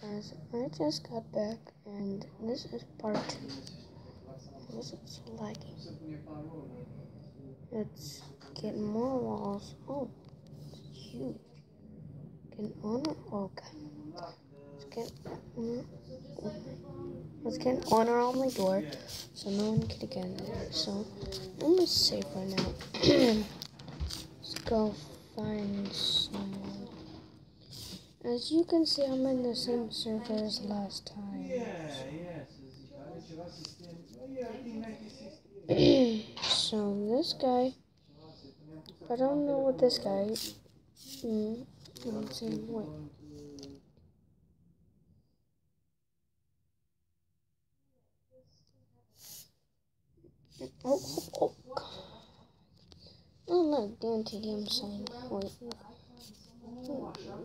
Guys, I just got back and this is part 2. This is lagging. Let's get more walls. Oh, it's huge. Get honor. Okay. Let's get honor on my door so no one can get in there. So I'm gonna save right now. Let's go find someone. As you can see, I'm in the same server as last time. So this guy, I don't know what this guy. Let's see. Wait. Oh. Oh look, the TDM sign. Wait.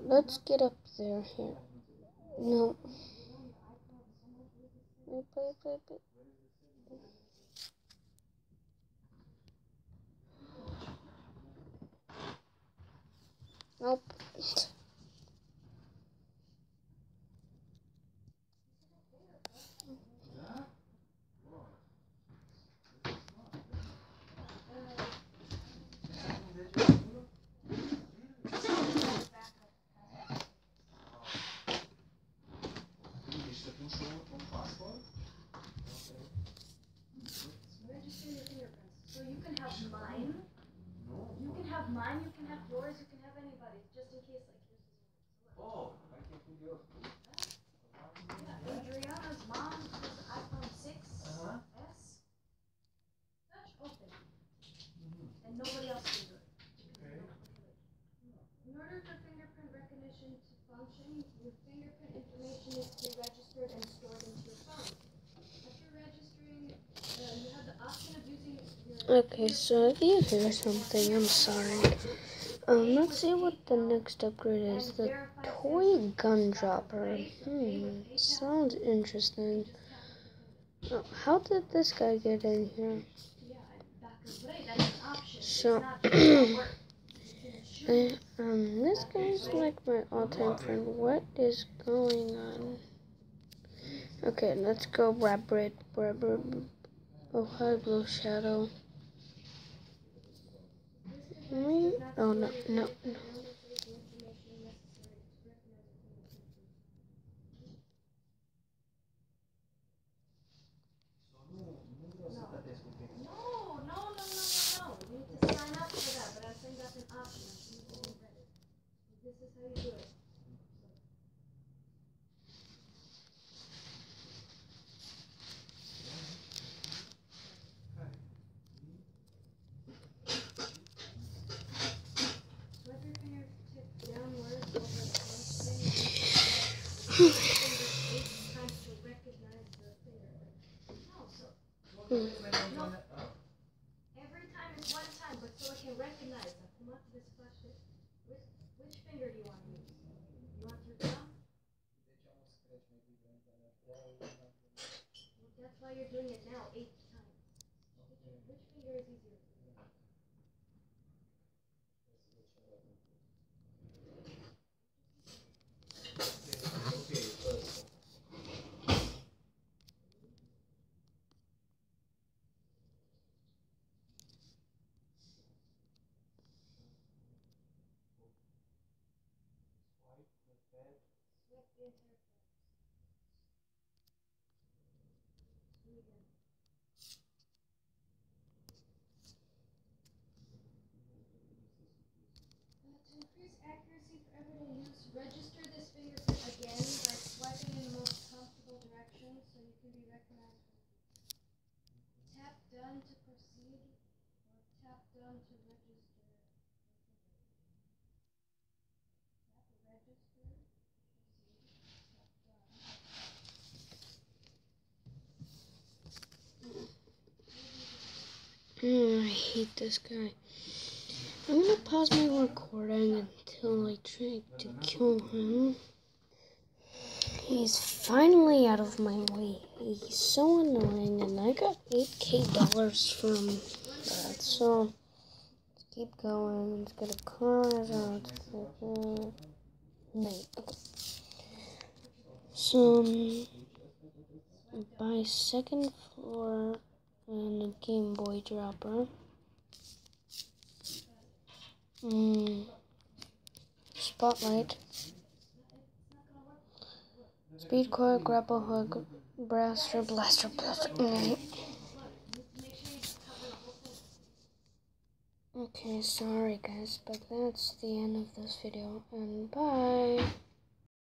Let's get up there here. No. Wait. Nope. So you can have mine. You can have mine, you can have yours, you can have anybody's, just in case like yours doesn't work. Oh, I can put yours. Yeah, Adriana's mom has an iPhone 6S. Touch open. And nobody else can do it. Okay. In order for fingerprint recognition to function, your fingerprint information is to be registered and stored into your phone. After registering, you have the option of using your... Okay, so if you hear something, I'm sorry. Let's see what the next upgrade is. The toy gun dropper. Sounds interesting. Oh, how did this guy get in here? So, this guy's like my all-time friend. What is going on? Okay, let's go Rabbit. Oh, hi, Blue Shadow. Me? Oh, no. No. You need to sign up for that, but I think that's an option. This is how you do it. Swipe your fingertip downward over the finger 8 times to recognize the fingerprint. No. Every time is one time, but so it can recognize them. Come up to this question. Which finger do you want to use? You want your thumb? Well, that's why you're doing it now 8 times. Which finger is easier for you? Swipe the entire phone. Do it again. To increase accuracy for everyday use, register this fingerprint again by swiping in the most comfortable direction so you can be recognized for the future. Tap done to proceed or tap done to register. Tap register, proceed, tap done. I hate this guy. I'm gonna pause my recording until I try to kill him. He's finally out of my way. He's so annoying, and I got $8,000 from that. So let's keep going. Let's get a car. Wait. Okay. some by second floor and a Game Boy dropper. Spotlight. Speed core, grapple hook, blaster. Okay, sorry guys, but that's the end of this video, and bye.